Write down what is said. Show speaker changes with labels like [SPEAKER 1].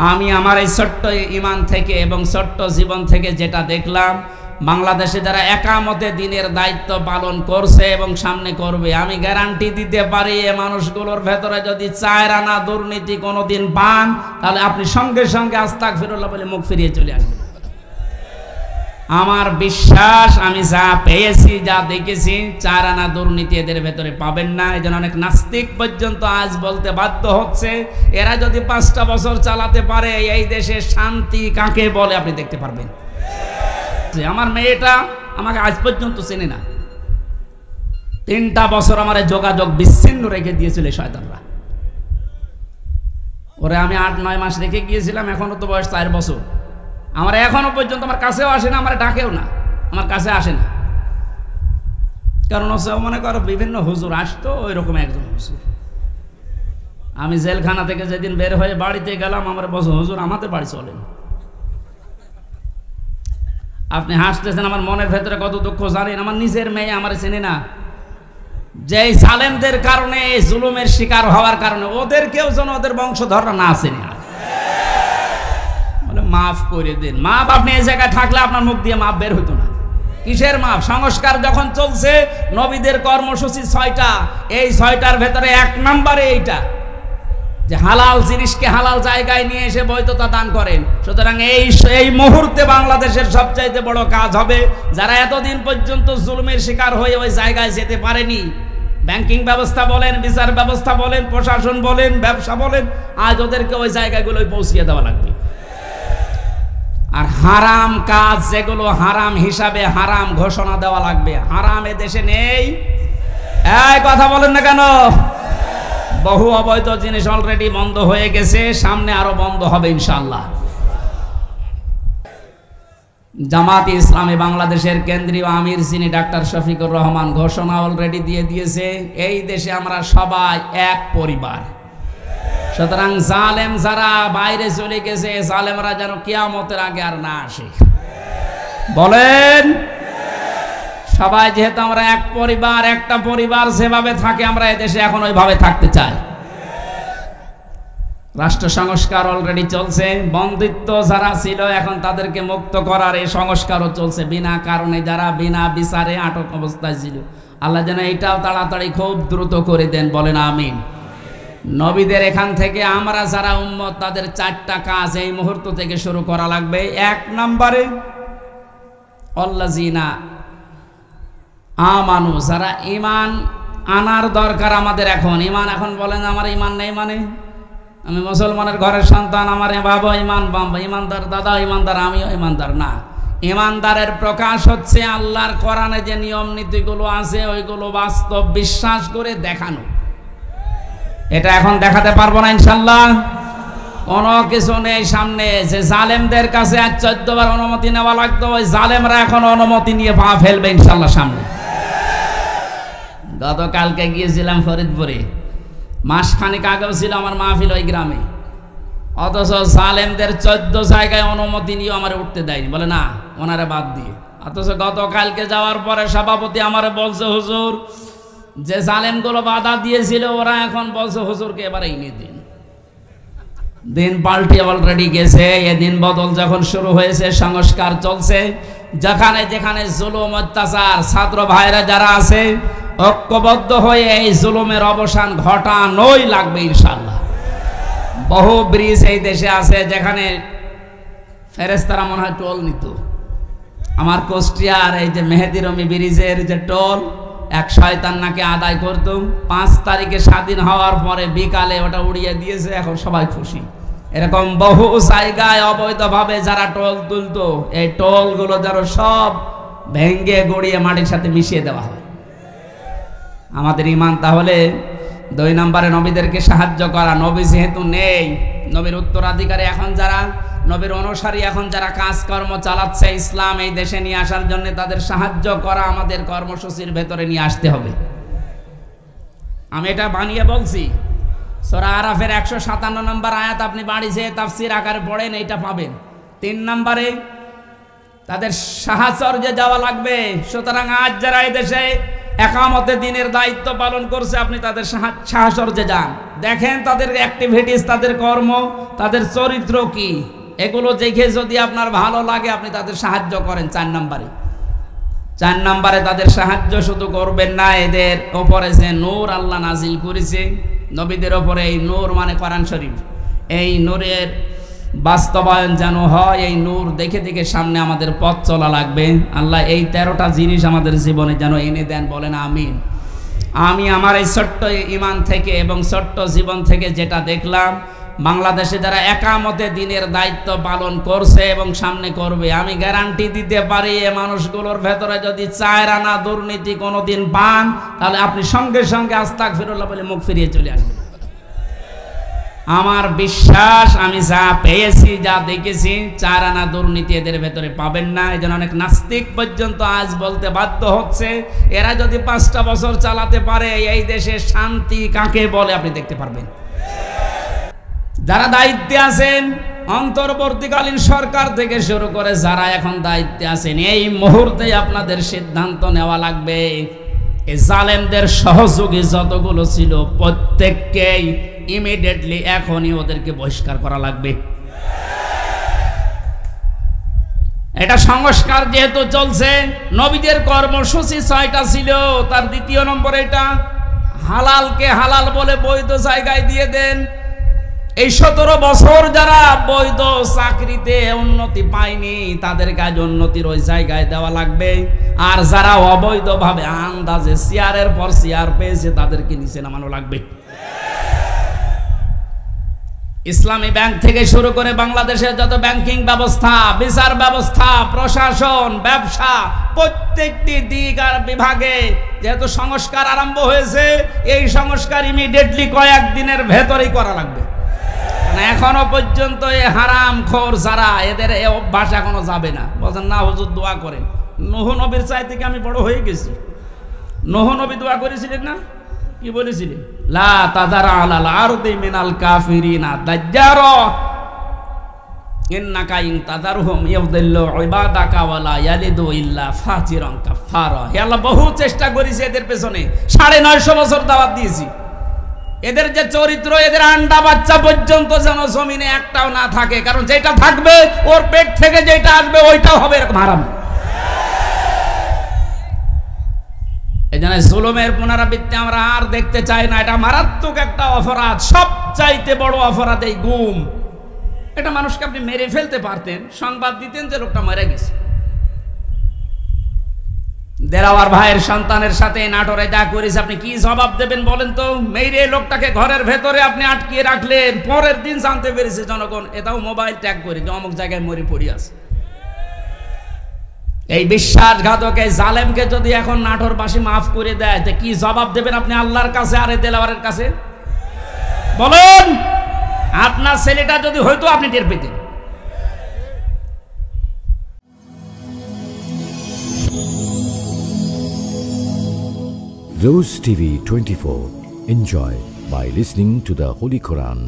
[SPEAKER 1] আমি আমার এই ছোট্ট ঈমান থেকে এবং ছোট্ট জীবন থেকে যেটা দেখলাম, বাংলাদেশে যারা একামতে দিনের দায়িত্ব পালন করছে এবং সামনে করবে, আমি গ্যারান্টি দিতে পারি এ মানুষগুলোর ভেতরে যদি 4 আনা দুর্নীতি কোনোদিন পান, তাহলে আপনি সঙ্গে সঙ্গে আস্তাগফিরুল্লাহ বলে মুখ ফিরিয়ে চলে আসবেন। আমার বিশ্বাস, আমি যা পেয়েছি, যা দেখেছি, 4 আনা দুর্নীতি এদের ভেতরে পাবেন না। এই জন্য অনেক নাস্তিক পর্যন্ত আজ বলতে বাধ্য হচ্ছে, এরা যদি 5টা বছর চালাতে পারে এই দেশে শান্তি কাকে বলে আপনি দেখতে পারবেন। আমার মেয়েটা আমাকে আজ পর্যন্ত চেনে না, 3টা বছর আমার যোগাযোগ বিচ্ছিন্ন রেখে দিয়েছিল শয়তানরা। ওরে আমি 8-9 মাস রেখে গিয়েছিলাম, এখনো তো বয়স 4 বছর। আমার এখনো পর্যন্ত আমার কাছেও আসে না, আমার ডাকেও না, আমার কাছে আসে না। কারণ হচ্ছে মনে করো বিভিন্ন হুজুর আসতো, ওই রকম একজন হুজুর। আমি জেলখানা থেকে যেদিন বের হয়ে বাড়িতে গেলাম, আমার বলছে হুজুর আমাদের বাড়ি চলেন। আপনি হাসতেছেন, আমার মনের ভেতরে কত দুঃখ জানেন। আমার নিজের মেয়ে আমার চেনে না, যে জালেমদের কারণে, এই জুলুমের শিকার হওয়ার কারণে ওদেরকেও যেন ওদের বংশধররা না চেনে। বলে মাফ করে দিন। মাফ আপনি এই জায়গায় থাকলে আপনার মুখ দিয়ে মাফ বের হইতো না। কিসের মাফ? সংস্কার যখন চলছে, নবীদের কর্মসূচি 6টা, এই 6টার ভেতরে 1 নম্বরে এইটা যে হালাল জিনিসকে হালাল জায়গায় নিয়ে এসে বৈধতা দান করেন। সুতরাং এই মুহূর্তে বাংলাদেশের সবচাইতে বড় কাজ হবে, যারা এতদিন পর্যন্ত জুলুমের শিকার হয়ে ওই জায়গায় যেতে পারেনি, ব্যাংকিং ব্যবস্থা বলেন, বিচার ব্যবস্থা বলেন, প্রশাসন বলেন, ব্যবসা বলেন, আজ ওদেরকে ওই জায়গাগুলোয় পৌঁছিয়ে দেওয়া লাগবে। আর হারাম কাজ যেগুলো হারাম হিসাবে হারাম ঘোষণা দেওয়া লাগবে। হারাম এ দেশে নেই, এই কথা বলেন না কেন? বহু অবৈধ জিনিস অলরেডি বন্ধ হয়ে গেছে, সামনে আরো বন্ধ হবে ইনশাআল্লাহ। জামাতে ইসলামী বাংলাদেশের কেন্দ্রীয় আমির যিনি ডাক্তার শফিকুর রহমান ঘোষণা অলরেডি দিয়ে দিয়েছে, এই দেশে আমরা সবাই এক পরিবার। সুতরাং জালেম যারা বাইরে চলে গেছে, জালেমরা যেন কিয়ামতের আগে আর না আসে। বলেন, সবাই যেহেতু আমরা এক পরিবার, একটা পরিবার যেভাবে থাকে আমরা এদেশে এখন ওইভাবে থাকতে চাই। রাষ্ট্র সংস্কার অলরেডি চলছে, বন্দিত্ব যারা ছিল এখন তাদেরকে মুক্ত করার এই সংস্কারও চলছে। বিনা কারণে যারা বিনা বিচারে আটক অবস্থায় ছিল, আল্লাহ যেন এটাও তাড়াতাড়ি খুব দ্রুত করে দেন। বলেন আমিন। নবীদের এখান থেকে আমরা যারা উম্মত, তাদের 4টা কাজ এই মুহূর্ত থেকে শুরু করা লাগবে। 1 নম্বরে আল্লাযিনা আমানু, যারা ঈমান আনার দরকার আমাদের এখন। ঈমান এখন বলেন আমার ঈমান নেই মানে আমি মুসলমানের ঘরের সন্তান, আমার বাবা ঈমানদার, দাদা ঈমানদার, আমিও ঈমানদার না। ঈমানদারের প্রকাশ হচ্ছে আল্লাহর কোরআনে যে নিয়ম নীতিগুলো আছে ওইগুলো বাস্তব বিশ্বাস করে দেখানো। এটা এখন দেখাতে পারবো না ইনশাআল্লাহ। কোনো কিছু নেই সামনে। যে জালেমদের কাছে আজ 14 বার অনুমতি নেওয়া লাগতো, ওই জালেমরা এখন অনুমতি নিয়ে পা ফেলবে ইনশাআল্লাহ সামনে। গতকালকে গিয়েছিলাম ফরিদপুরে, মাসখানেক আগেও ছিল আমার মাহফিল ওই গ্রামে, অথচ জালেমদের 14 জায়গায় অনুমতি নিয়ে আমার উঠতে দেয়নি। বলে না, ওনারা বাদ দিয়ে। অথচ গতকালকে যাওয়ার পরে সভাপতি আমারে বলছে, হুজুর যে জালেমগুলো বাধা দিয়েছিল ওরা এখন বলছে হুজুরকে এবার এনে দিন। দিন পাল্টে অলরেডি গেছে। এদিন বদল যখন শুরু হয়েছে, সংস্কার চলছে। যেখানে যেখানে জুলুম অত্যাচার, ছাত্র ভাইরা যারা আছে ঐক্যবদ্ধ হয়ে এই জুলুমের অবসান ঘটানোই লাগবে ইনশাআল্লাহ। বহু ব্রিজ এই দেশে আছে যেখানে ফেরেশতারা মনে হয় টোল নিত। আমার কুষ্টিয়ার এই যে মেহেদি রমি ব্রিজের যে টোল, এক শয়তান নাকি আদায় করতো। 5 তারিখে স্বাধীন হওয়ার পরে বিকালে ওটা উড়িয়ে দিয়েছে, এখন সবাই খুশি। এরকম বহু জায়গায় অবৈধভাবে যারা টোল তুলতো, এই টোলগুলো যেন সব ভেঙ্গে গড়িয়ে মাটির সাথে মিশিয়ে দেওয়া হয়। আমাদের ঈমান তাহলে 2 নম্বরে নবীদেরকে সাহায্য করা। নবী যেহেতু নেই, নবীর উত্তরাধিকারী এখন যারা, নবীর অনুসারী এখন যারা কাজকর্ম চালাচ্ছে ইসলাম এই দেশে নিয়ে আসার জন্য, তাদের সাহায্য করা আমাদের কর্মসূচির ভেতরে নিয়ে আসতে হবে। আমি এটা বানিয়ে বলছি, সূরা আরাফের 157 নম্বর আয়াত আপনি বাড়ি যেয়ে তাফসীর আকারে পড়েন, এইটা পাবেন। 3 নম্বরে তাদের সাহাচর্যে যাওয়া লাগবে। সুতরাং আজ যারা এই দেশে একামতে দিনের দায়িত্ব পালন করছে, আপনি তাদের সাহচর্যে যান, দেখেন তাদের অ্যাক্টিভিটিস, তাদের কর্ম, তাদের চরিত্র কি, এগুলো দেখে যদি আপনার ভালো লাগে আপনি তাদের সাহায্য করেন। 4 নম্বরে তাদের সাহায্য শুধু করবেন না, এদের ওপরে যে নূর আল্লাহ নাজিল করেছে নবীদের ওপরে, এই নূর মানে কোরআন শরীফ, এই নূরের বাস্তবায়ন যেন হয়। এই নূর দেখে দেখে সামনে আমাদের পথ চলা লাগবে। আল্লাহ এই 13টা জিনিস আমাদের জীবনে যেন এনে দেন, বলেন আমিন। আমি আমার এই ছোট্ট ঈমান থেকে এবং ছোট্ট জীবন থেকে যেটা দেখলাম, বাংলাদেশে যারা একামতে দিনের দায়িত্ব পালন করছে এবং সামনে করবে, আমি গ্যারান্টি দিতে পারি এ মানুষগুলোর ভেতরে যদি 4 আনা দুর্নীতি কোনোদিন পান, তাহলে আপনি সঙ্গে সঙ্গে আস্তাগফিরুল্লাহ বলে মুখ ফিরিয়ে চলে আসবেন। আমার বিশ্বাস, আমি যা পেয়েছি, যা দেখেছি, 4 আনা দুর্নীতি এদের ভেতরে পাবেন না। এই জন্য অনেক নাস্তিক পর্যন্ত আজ বলতে বাধ্য হচ্ছে, এরা যদি 5টা বছর চালাতে পারে এই দেশে শান্তি কাকে বলে আপনি দেখতে পারবেন। যারা দায়িত্বে আছেন, অন্তর্বর্তীকালীন সরকার থেকে শুরু করে যারা এখন দায়িত্বে আছেন, এই মুহূর্তে আপনাদের সিদ্ধান্ত নেওয়া লাগবে, এই জালেমদের সহযোগী যতগুলো ছিল প্রত্যেককেই ইমিডিয়েটলি এখনই ওদেরকে বহিষ্কার করা লাগবে। এটা সংস্কার যেহেতু চলছে, নবীদের কর্মসূচি 6টা ছিল, তার 2য় নম্বর এটা হালালকে হালাল বলে বৈধ জায়গায় দিয়ে দেন। এই 17 বছর যারা বৈধ চাকরিতে উন্নতি পায়নি তাদের কাজ উন্নতির ওই জায়গায় দেওয়া লাগবে, আর যারা অবৈধভাবে আন্দাজে চেয়ারের পর চেয়ার পেয়েছে তাদেরকে নিচে নামানো লাগবে। ইসলামী ব্যাংক থেকে শুরু করে বাংলাদেশের যত ব্যাংকিং ব্যবস্থা, বিচার ব্যবস্থা, প্রশাসন, ব্যবসা, প্রত্যেকটি দিক আর বিভাগে যেহেতু সংস্কার আরম্ভ হয়েছে, এই সংস্কার ইমিডিয়েটলি কয়েকদিনের ভেতরেই করা লাগবে। এখনো পর্যন্ত এই হারামখোর যারা, এদের এই অভ্যাস এখনো যাবে না। বলছেন না হুজুর দোয়া করেন, নূহ নবীর চাইতে কি আমি বড় হয়ে গেছি? নূহ নবী দোয়া করেছিলেন না? কি বলেছিলেন? লা তাযারা আলাল আরদি মিনাল কাফিরিনা দাজ্জারা ইন্নাকা ইন তাযারহুম ইয়াযিল্লু ইবাদাকা ওয়ালা ইয়ালিদু ইল্লা ফাজিরান কাফারা। হে আল্লাহ, বহু চেষ্টা করেছি এদের পেছনে, 950 বছর দাওয়াত দিয়েছি। এদের যে চরিত্র, এদের আন্ডা বাচ্চা পর্যন্ত যেন জমিনে একটাও না থাকে, কারণ যেটা থাকবে ওর পেট থেকে যেটা আসবে ওইটাও হবে এরকম হারাম। এই জন্য জুলুমের পুনরাবৃত্তি আমরা আর দেখতে চাই না। এটা মারাত্মক একটা অপরাধ, সবচাইতে বড় অপরাধ এই গুম। এটা মানুষকে আপনি মেরে ফেলতে পারতেন, সংবাদ দিতেন যে লোকটা মারা গেছে। দেরাওয়ার ভাইয়ের সন্তানের সাথে নাটোরে যা করেছে, আপনি কি জবাব দেবেন বলেন তো? মেরে লোকটাকে ঘরের ভেতরে আপনি আটকিয়ে রাখলেন, পরের দিন জানতে পেরেছে জনগণ, এটাও মোবাইল ট্যাগ করে যে অমুক জায়গায় মরে পড়ে আছে। এই বিশ্বাসঘাতক এই জালেমকে যদি এখন নাটোরবাসী মাফ করে দেয়, তো কি জবাব দেবেন আপনি আল্লাহর কাছে আর দেলাওয়ারের কাছে? বলেন, আপনার ছেলেটা যদি হয়তো আপনি টের পেতেন।
[SPEAKER 2] Rose TV 24. Enjoy by listening to the Holy Quran.